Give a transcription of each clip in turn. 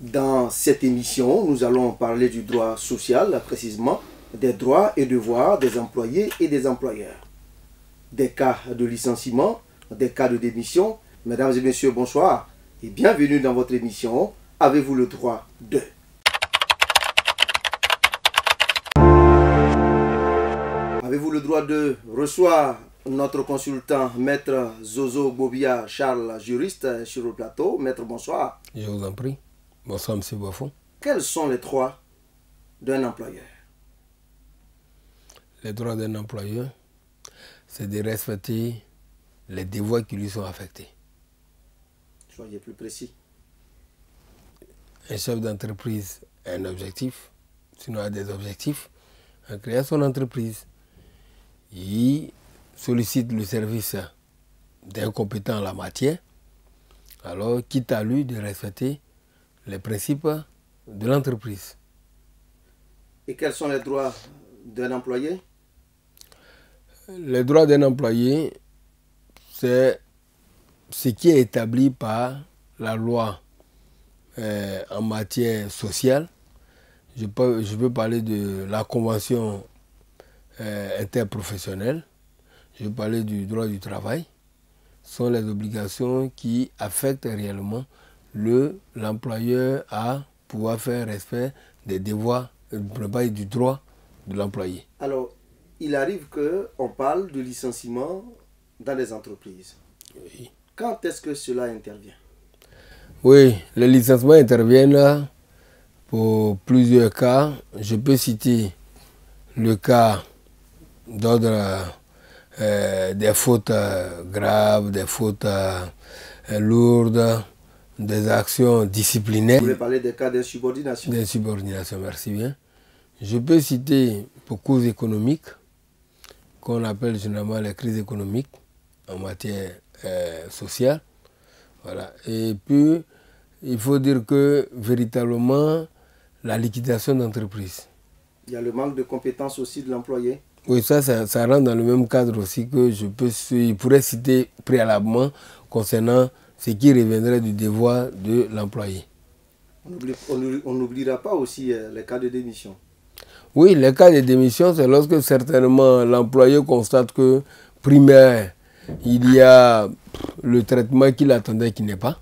Dans cette émission, nous allons parler du droit social, précisément des droits et devoirs des employés et des employeurs. Des cas de licenciement, des cas de démission. Mesdames et messieurs, bonsoir et bienvenue dans votre émission « Avez-vous le droit de ?» Avez-vous le droit de reçoit notre consultant, Maître Zozo Bobia Charles, juriste sur le plateau. Maître, bonsoir. Je vous en prie. Bonsoir, M. Bafon. Quels sont les droits d'un employeur? Les droits d'un employeur, c'est de respecter les devoirs qui lui sont affectés. Soyez plus précis. Un chef d'entreprise a un objectif, sinon a des objectifs, en créant son entreprise. Il sollicite le service d'un compétent en la matière, alors quitte à lui de respecter les principes de l'entreprise. Et quels sont les droits d'un employé? Les droits d'un employé, c'est ce qui est établi par la loi en matière sociale. Je peux parler de la convention interprofessionnelle. Je vais parler du droit du travail. Ce sont les obligations qui affectent réellement l'employeur à pouvoir faire respect des devoirs et du droit de l'employé. Alors, il arrive qu'on parle de licenciement dans les entreprises. Oui. Quand est-ce que cela intervient? Oui, les licenciements interviennent pour plusieurs cas. Je peux citer le cas d'ordre des fautes graves, des fautes lourdes, des actions disciplinaires. Vous voulez parler des cas d'insubordination? D'insubordination, merci bien. Je peux citer pour cause économique, qu'on appelle généralement les crises économiques en matière sociale. Voilà. Et puis, il faut dire que véritablement, la liquidation d'entreprise. Il y a le manque de compétences aussi de l'employé. Oui, ça rentre dans le même cadre aussi que je pourrais citer préalablement concernant ce qui reviendrait du devoir de l'employé. On n'oubliera pas aussi les cas de démission. Oui, les cas de démission, c'est lorsque certainement l'employé constate que, primaire, il y a le traitement qu'il attendait qui n'est pas.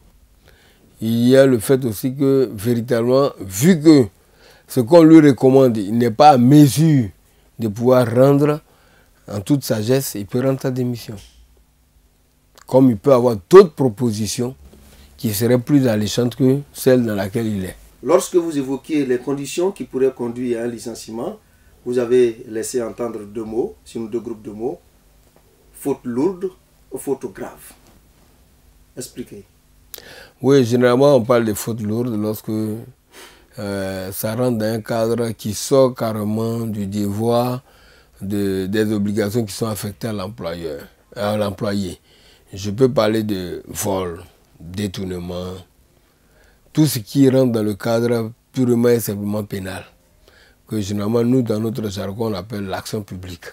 Il y a le fait aussi que, véritablement, vu que ce qu'on lui recommande, il n'est pas à mesure de pouvoir rendre en toute sagesse, il peut rendre sa démission. Comme il peut avoir d'autres propositions qui seraient plus alléchantes que celle dans laquelle il est. Lorsque vous évoquiez les conditions qui pourraient conduire à un licenciement, vous avez laissé entendre deux mots, sinon deux groupes de mots, faute lourde ou faute grave. Expliquez. Oui, généralement on parle de faute lourde lorsque ça rentre dans un cadre qui sort carrément du devoir des obligations qui sont affectées à l'employé. Je peux parler de vol, détournement, tout ce qui rentre dans le cadre purement et simplement pénal, que généralement nous, dans notre jargon, on appelle l'action publique.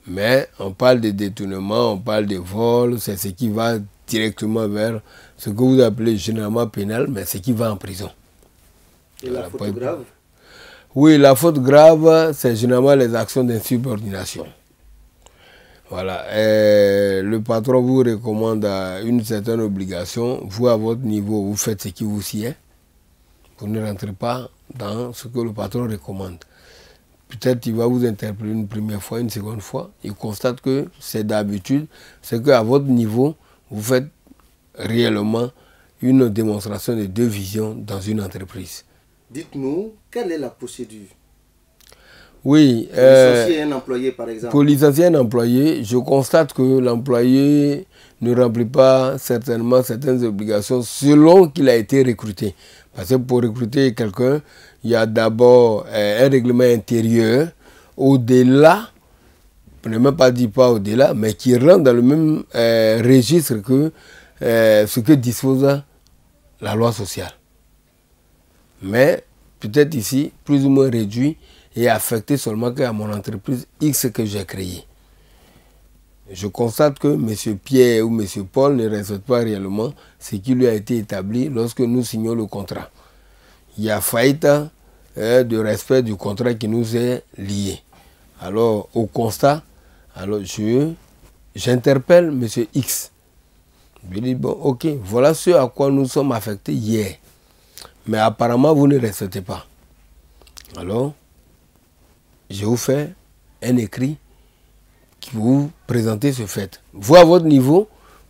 Mais on parle de détournement, on parle de vol, c'est ce qui va directement vers ce que vous appelez généralement pénal, mais ce qui va en prison. Et la faute grave? Oui, la faute grave, c'est généralement les actions d'insubordination. Voilà. Et le patron vous recommande une certaine obligation. Vous, à votre niveau, vous faites ce qui vous sied. Vous ne rentrez pas dans ce que le patron recommande. Peut-être qu'il va vous interpeller une première fois, une seconde fois. Il constate que c'est d'habitude. C'est qu'à votre niveau, vous faites réellement une démonstration de deux visions dans une entreprise. Dites-nous, quelle est la procédure? Oui. Pour licencier un employé, par exemple. Pour licencier un employé, je constate que l'employé ne remplit pas certainement certaines obligations selon qu'il a été recruté. Parce que pour recruter quelqu'un, il y a d'abord un règlement intérieur au-delà, je ne même pas dire pas au-delà, mais qui rentre dans le même registre que ce que dispose la loi sociale. Mais peut-être ici, plus ou moins réduit et affecté seulement qu'à mon entreprise X que j'ai créée. Je constate que M. Pierre ou M. Paul ne respectent pas réellement ce qui lui a été établi lorsque nous signons le contrat. il y a faillite de respect du contrat qui nous est lié. Alors, au constat, alors j'interpelle M. X. Je lui dis, bon, ok, voilà ce à quoi nous sommes affectés hier. Mais apparemment, vous ne respectez pas. Alors, je vous fais un écrit qui vous présente ce fait. Vous, à votre niveau,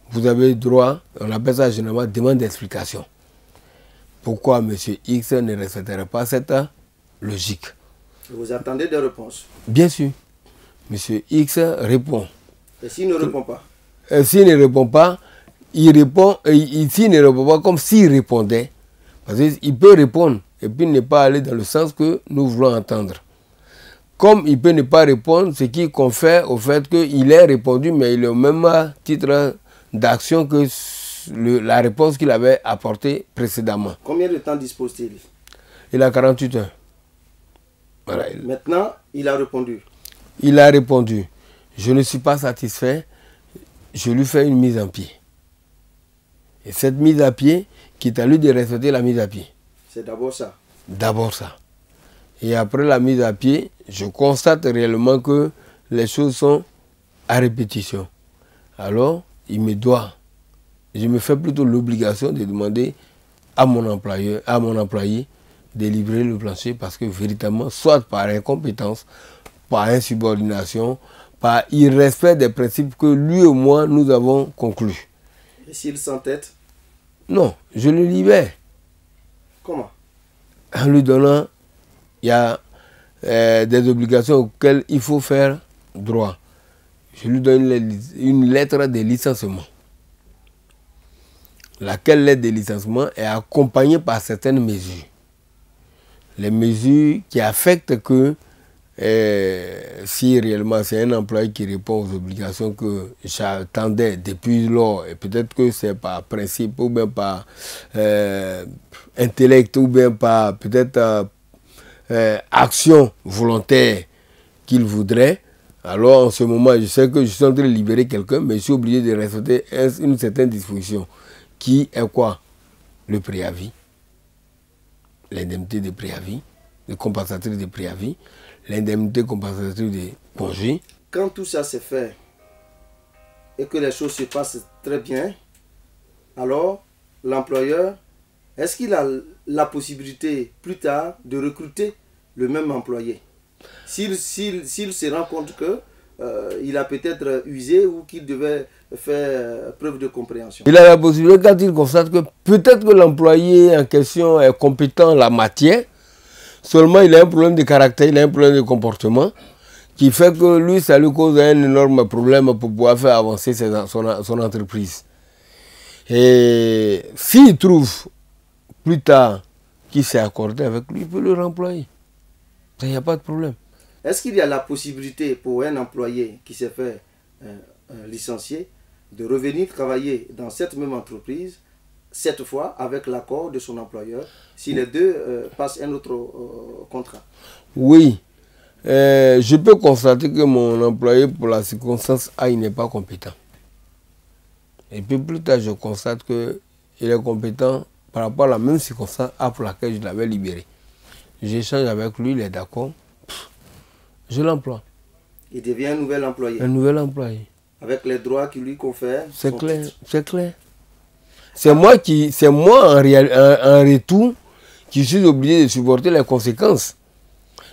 vous avez droit, on appelle ça généralement demande d'explication. Pourquoi M. X ne respecterait pas cette logique? Vous attendez des réponses? Bien sûr. M. X répond. Et s'il ne répond pas? S'il ne répond pas, il répond, s'il ne répond pas comme s'il répondait. Parce qu'il peut répondre et puis ne pas aller dans le sens que nous voulons entendre. Comme il peut ne pas répondre, ce qui confère au fait qu'il ait répondu, mais il est au même titre d'action que la réponse qu'il avait apportée précédemment. Combien de temps dispose-t-il? Il a 48 heures. Voilà. Maintenant, il a répondu. Il a répondu. Je ne suis pas satisfait. Je lui fais une mise en pied. Et cette mise à pied, qui est à lui de respecter la mise à pied. C'est d'abord ça. D'abord ça. Et après la mise à pied, je constate réellement que les choses sont à répétition. Alors, il me doit. Je me fais plutôt l'obligation de demander à mon employé de livrer le plancher parce que véritablement, soit par incompétence, par insubordination, par irrespect des principes que lui et moi, nous avons conclus. Et s'il s'entête? Non, je le libère. Comment? En lui donnant, il y a des obligations auxquelles il faut faire droit. Je lui donne une lettre de licenciement. Laquelle lettre de licenciement est accompagnée par certaines mesures. Les mesures qui affectent que si réellement c'est un employé qui répond aux obligations que j'attendais depuis lors, et peut-être que c'est par principe ou bien par intellect ou bien par peut-être action volontaire qu'il voudrait, alors en ce moment je sais que je suis en train de libérer quelqu'un, mais je suis obligé de respecter une certaine disposition qui est quoi? Le préavis, l'indemnité de préavis, le compensatrice de préavis, l'indemnité compensatrice de congé. Quand tout ça s'est fait et que les choses se passent très bien, alors l'employeur, est-ce qu'il a la possibilité plus tard de recruter le même employé? S'il se rend compte que il a peut-être usé ou qu'il devait faire preuve de compréhension. Il a la possibilité quand il constate que peut-être que l'employé en question est compétent en la matière, seulement il a un problème de caractère, il a un problème de comportement qui fait que lui, ça lui cause un énorme problème pour pouvoir faire avancer son entreprise. Et s'il trouve plus tard qu'il s'est accordé avec lui, il peut le remployer. Il n'y a pas de problème. Est-ce qu'il y a la possibilité pour un employé qui s'est fait licencier de revenir travailler dans cette même entreprise, cette fois avec l'accord de son employeur, si les deux passent un autre contrat? Oui. Je peux constater que mon employé, pour la circonstance A, il n'est pas compétent. Et puis plus tard, je constate qu'il est compétent par rapport à la même circonstance A pour laquelle je l'avais libéré. J'échange avec lui, il est d'accord. Je l'emploie. Il devient un nouvel employé. Un nouvel employé. Avec les droits qu'il lui confère. C'est clair, c'est clair. C'est moi en retour qui suis obligé de supporter les conséquences.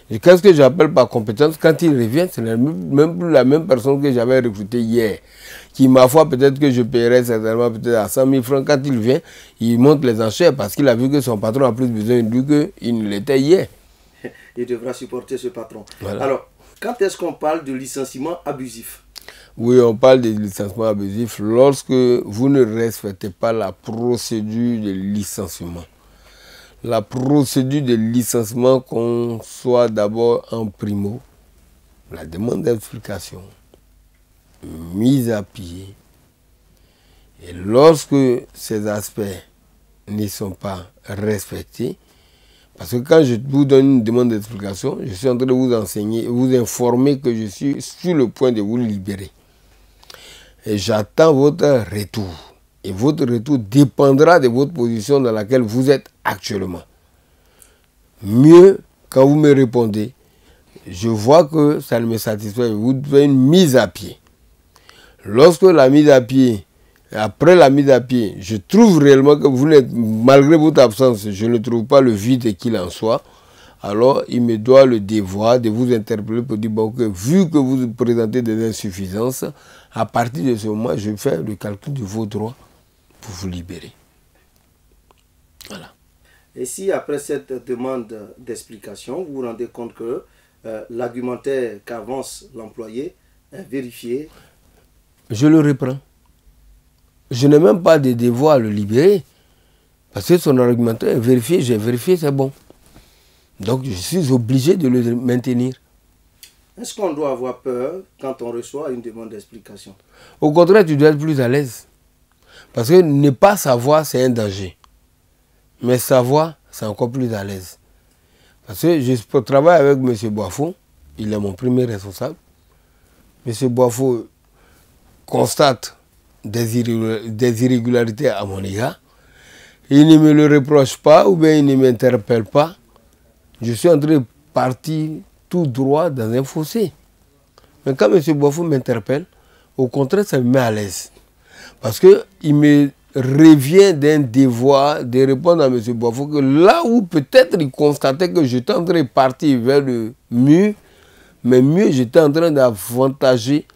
Et qu'est-ce que j'appelle par compétence? Quand il revient, c'est même plus la même personne que j'avais recrutée hier. Qui, ma foi, peut-être que je paierais certainement peut-être à 100 000 francs. Quand il vient, il monte les enchères parce qu'il a vu que son patron a plus besoin de lui qu'il ne l'était hier. Il devra supporter ce patron. Voilà. Alors, quand est-ce qu'on parle de licenciement abusif? Oui, on parle de licenciement abusif lorsque vous ne respectez pas la procédure de licenciement. La procédure de licenciement conçoit d'abord en primo la demande d'explication, mise à pied. Et lorsque ces aspects ne sont pas respectés, parce que quand je vous donne une demande d'explication, je suis en train de vous enseigner, vous informer que je suis sur le point de vous libérer. Et j'attends votre retour. Et votre retour dépendra de votre position dans laquelle vous êtes actuellement. mieux quand vous me répondez, je vois que ça ne me satisfait, vous faites une mise à pied. Lorsque la mise à pied, après la mise à pied, je trouve réellement que vous n'êtes, malgré votre absence, je ne trouve pas le vide qu'il en soit, alors il me doit le devoir de vous interpeller pour dire bon, que vu que vous présentez des insuffisances, à partir de ce moment, je fais le calcul de vos droits pour vous libérer. Voilà. Et si après cette demande d'explication, vous vous rendez compte que l'argumentaire qu'avance l'employé est vérifié, je le reprends. Je n'ai même pas de devoir à le libérer. Parce que son argumentaire est vérifié, j'ai vérifié, c'est bon. Donc je suis obligé de le maintenir. Est-ce qu'on doit avoir peur quand on reçoit une demande d'explication? Au contraire, tu dois être plus à l'aise. Parce que ne pas savoir, c'est un danger. Mais savoir, c'est encore plus à l'aise. Parce que je travaille avec M. Boifo, il est mon premier responsable. M. Boifo constate des irrégularités à mon égard. Il ne me le reproche pas ou bien il ne m'interpelle pas. Je suis en train de partir tout droit dans un fossé. Mais quand M. Boifo m'interpelle, au contraire, ça me met à l'aise. Parce qu'il me revient d'un devoir de répondre à M. Boifo que là où peut-être il constatait que j'étais en train de partir vers le mur, mais mieux j'étais en train d'avantager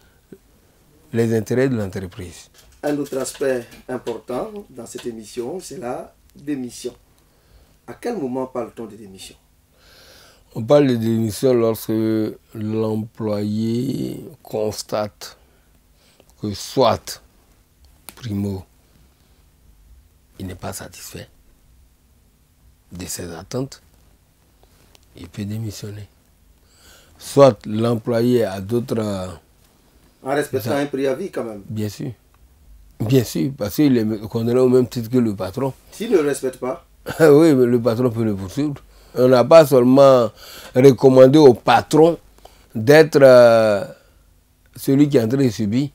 les intérêts de l'entreprise. Un autre aspect important dans cette émission, c'est la démission. À quel moment parle-t-on de démission? On parle de démission lorsque l'employé constate que soit, primo, il n'est pas satisfait de ses attentes, il peut démissionner. Soit l'employé a d'autres... En respectant un préavis quand même. Bien sûr. Bien sûr, parce qu'il est condamné au même titre que le patron. S'il ne le respecte pas? Oui, mais le patron peut le poursuivre. On n'a pas seulement recommandé au patron d'être celui qui est en train de subir.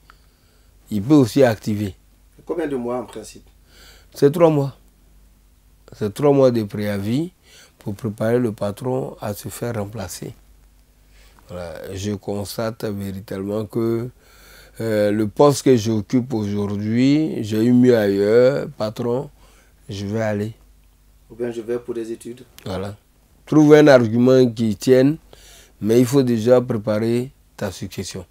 Il peut aussi activer. Combien de mois en principe? C'est 3 mois. C'est 3 mois de préavis pour préparer le patron à se faire remplacer. Voilà. Je constate véritablement que le poste que j'occupe aujourd'hui, j'ai eu mieux ailleurs. Patron, je vais aller. Ou bien je vais pour des études. Voilà. Trouve un argument qui tienne, mais il faut déjà préparer ta succession.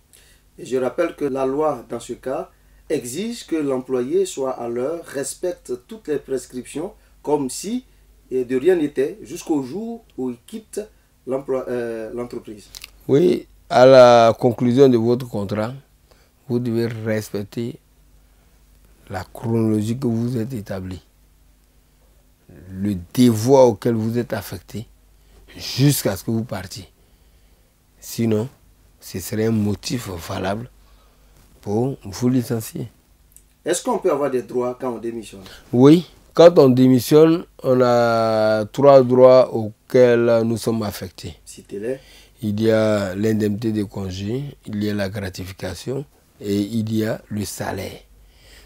Et je rappelle que la loi, dans ce cas, exige que l'employé soit à l'heure, respecte toutes les prescriptions, comme si de rien n'était, jusqu'au jour où il quitte l'entreprise. Oui, à la conclusion de votre contrat, vous devez respecter la chronologie que vous êtes établie, le devoir auquel vous êtes affecté, jusqu'à ce que vous partiez. Sinon, ce serait un motif valable pour vous licencier. Est-ce qu'on peut avoir des droits quand on démissionne? Oui, quand on démissionne, on a 3 droits auxquels nous sommes affectés. Citez-les. Il y a l'indemnité de congé, il y a la gratification et il y a le salaire.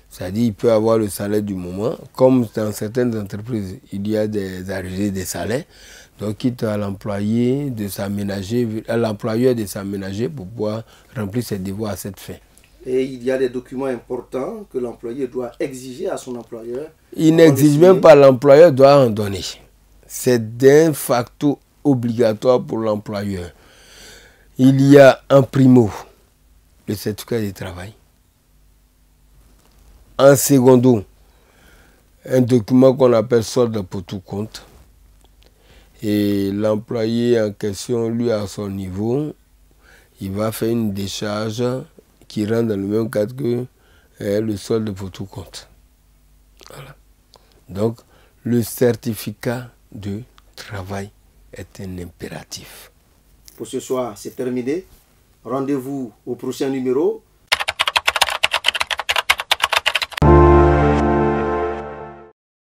C'est-à-dire qu'il peut avoir le salaire du moment. Comme dans certaines entreprises, il y a des arrivées de salaire. Donc, quitte à l'employé de s'aménager, à l'employeur de s'aménager pour pouvoir remplir ses devoirs à cette fin. Et il y a des documents importants que l'employé doit exiger à son employeur. Il n'exige même pas, l'employeur doit en donner. C'est d'un facto obligatoire pour l'employeur. Il y a en primo le certificat de travail. En secondo, un document qu'on appelle solde pour tout compte. Et l'employé en question, lui, à son niveau, il va faire une décharge qui rentre dans le même cadre que le solde pour tout compte. Voilà. Donc, le certificat de travail est un impératif. Pour ce soir, c'est terminé. Rendez-vous au prochain numéro